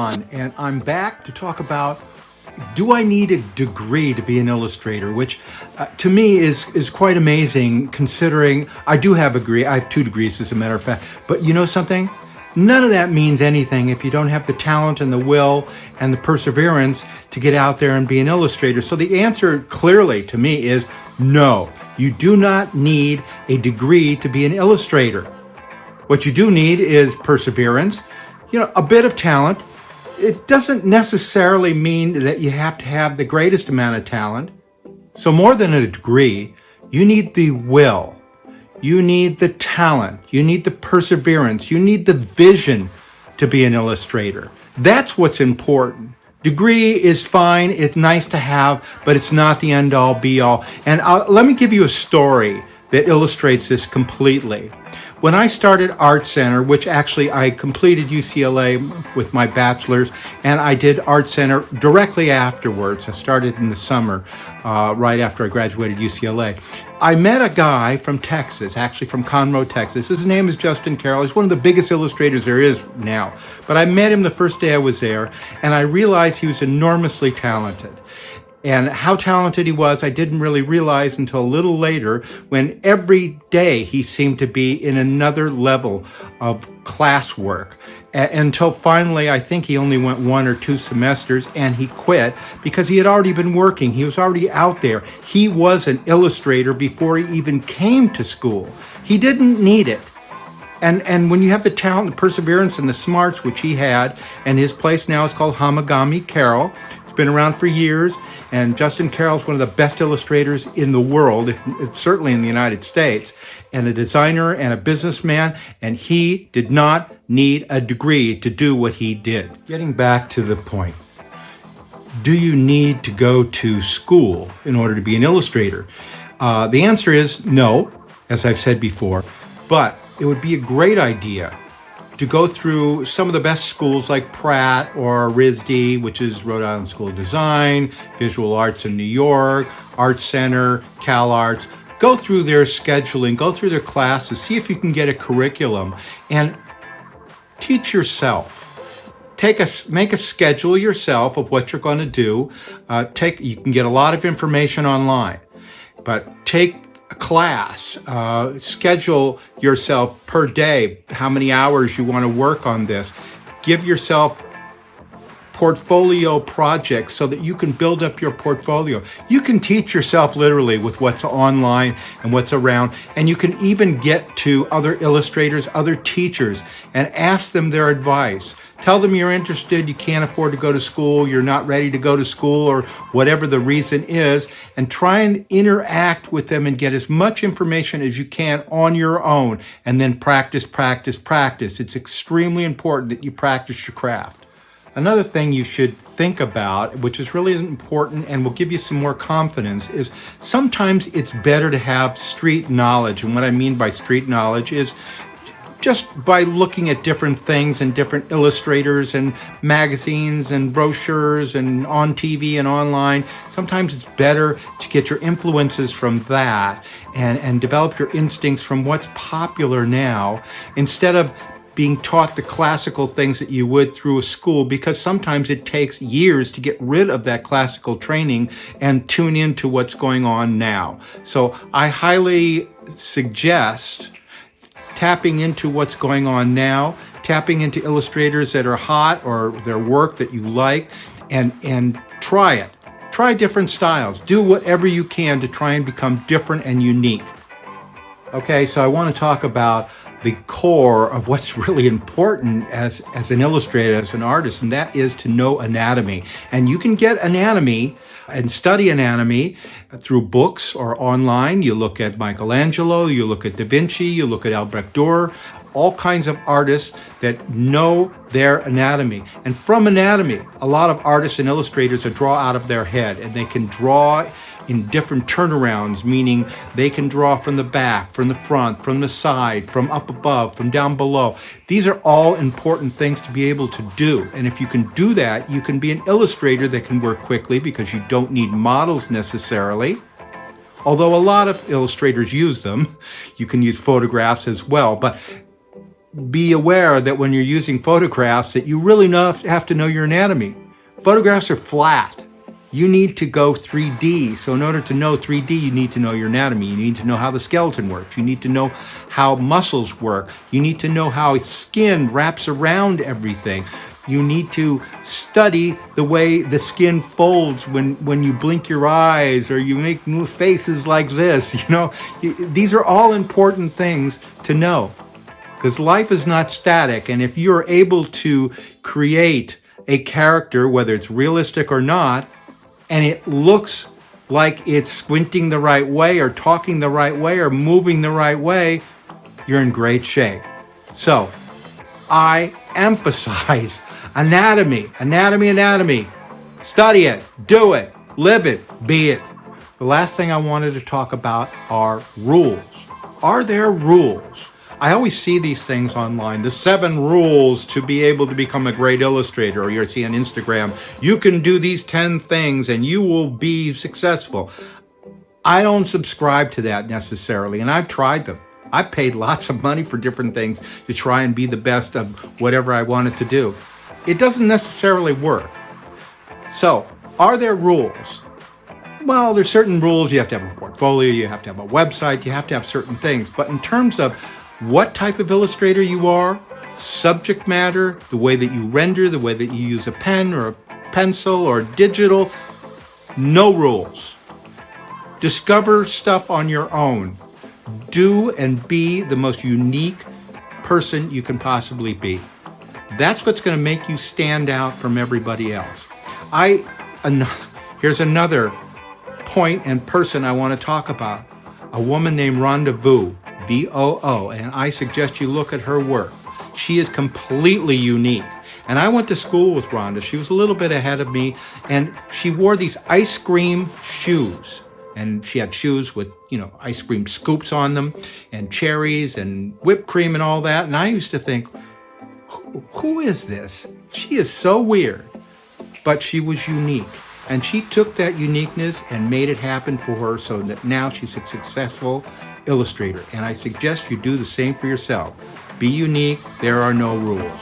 Ron, and I'm back to talk about, do I need a degree to be an illustrator? Which to me is quite amazing, considering I do have a degree. I have 2 degrees, as a matter of fact. But you know something? None of that means anything if you don't have the talent and the will and the perseverance to get out there and be an illustrator. So the answer clearly to me is no. You do not need a degree to be an illustrator. What you do need is perseverance, a bit of talent. It doesn't necessarily mean that you have to have the greatest amount of talent. So more than a degree, you need the will. You need the talent. You need the perseverance. You need the vision to be an illustrator. That's what's important. Degree is fine. It's nice to have, but it's not the end all be all. And let me give you a story that illustrates this completely. When I started Art Center, which actually I completed UCLA with my bachelor's, and I did Art Center directly afterwards. I started in the summer, right after I graduated UCLA. I met a guy from Texas, actually from Conroe, Texas. His name is Justin Carroll. He's one of the biggest illustrators there is now. But I met him the first day I was there, and I realized he was enormously talented. And how talented he was, I didn't really realize until a little later, when every day he seemed to be in another level of classwork. Until finally, I think he only went 1 or 2 semesters and he quit because he had already been working. He was already out there. He was an illustrator before he even came to school. He didn't need it. And when you have the talent, the perseverance, and the smarts, which he had, and his place now is called Hamagami Carroll. It's been around for years, and Justin Carroll is one of the best illustrators in the world, certainly in the United States, and a designer and a businessman, and he did not need a degree to do what he did. Getting back to the point, do you need to go to school in order to be an illustrator? The answer is no, as I've said before, but it would be a great idea to go through some of the best schools like Pratt or RISD, which is Rhode Island School of Design, Visual Arts in New York, Art Center, Cal Arts. Go through their scheduling, go through their classes, see if you can get a curriculum, and teach yourself. Make a schedule yourself of what you're going to do. You can get a lot of information online, but take a class, schedule yourself per day, how many hours you want to work on this. Give yourself portfolio projects so that you can build up your portfolio. You can teach yourself literally with what's online and what's around, and you can even get to other illustrators, other teachers, and ask them their advice. Tell them you're interested, you can't afford to go to school, you're not ready to go to school, or whatever the reason is, and try and interact with them and get as much information as you can on your own, and then practice, practice, practice. It's extremely important that you practice your craft. Another thing you should think about, which is really important and will give you some more confidence, is sometimes it's better to have street knowledge. And what I mean by street knowledge is just by looking at different things and different illustrators and magazines and brochures and on TV and online. Sometimes it's better to get your influences from that and develop your instincts from what's popular now, instead of being taught the classical things that you would through a school, because sometimes it takes years to get rid of that classical training and tune into what's going on now. So I highly suggest tapping into what's going on now, tapping into illustrators that are hot or their work that you like, and try it. Try different styles. Do whatever you can to try and become different and unique. Okay, so I want to talk about the core of what's really important as an illustrator, as an artist, and that is to know anatomy. And you can get anatomy and study anatomy through books or online. You look at Michelangelo, you look at Da Vinci, you look at Albrecht Dürer, all kinds of artists that know their anatomy. And from anatomy, a lot of artists and illustrators draw out of their head, and they can draw in different turnarounds, meaning they can draw from the back, from the front, from the side, from up above, from down below. These are all important things to be able to do. And if you can do that, you can be an illustrator that can work quickly because you don't need models necessarily. Although a lot of illustrators use them, you can use photographs as well. But be aware that when you're using photographs that you really have to know your anatomy. Photographs are flat. You need to go 3D. So in order to know 3D, you need to know your anatomy. You need to know how the skeleton works. You need to know how muscles work. You need to know how skin wraps around everything. You need to study the way the skin folds when you blink your eyes or you make new faces like this. These are all important things to know, because life is not static. And if you're able to create a character, whether it's realistic or not, and it looks like it's squinting the right way or talking the right way or moving the right way, you're in great shape. So I emphasize anatomy. Study it, do it, live it, be it. The last thing I wanted to talk about are rules. Are there rules? I always see these things online, the 7 rules to be able to become a great illustrator, or you see on Instagram, you can do these 10 things and you will be successful. I don't subscribe to that necessarily, and I've tried them. I've paid lots of money for different things to try and be the best of whatever I wanted to do. It doesn't necessarily work. So, are there rules? Well, there's certain rules. You have to have a portfolio, you have to have a website, you have to have certain things. But in terms of what type of illustrator you are, subject matter, the way that you render, the way that you use a pen or a pencil or digital, no rules. Discover stuff on your own. Do and be the most unique person you can possibly be. That's what's going to make you stand out from everybody else. Here's another point and person I want to talk about. A woman named Rhonda Vu, V-O-O, and I suggest you look at her work. She is completely unique. And I went to school with Rhonda. She was a little bit ahead of me, and she wore these ice cream shoes. And she had shoes with, ice cream scoops on them, and cherries and whipped cream and all that. And I used to think, who is this? She is so weird. But she was unique. And she took that uniqueness and made it happen for her so that now she's a successful illustrator. And I suggest you do the same for yourself. Be unique. There are no rules.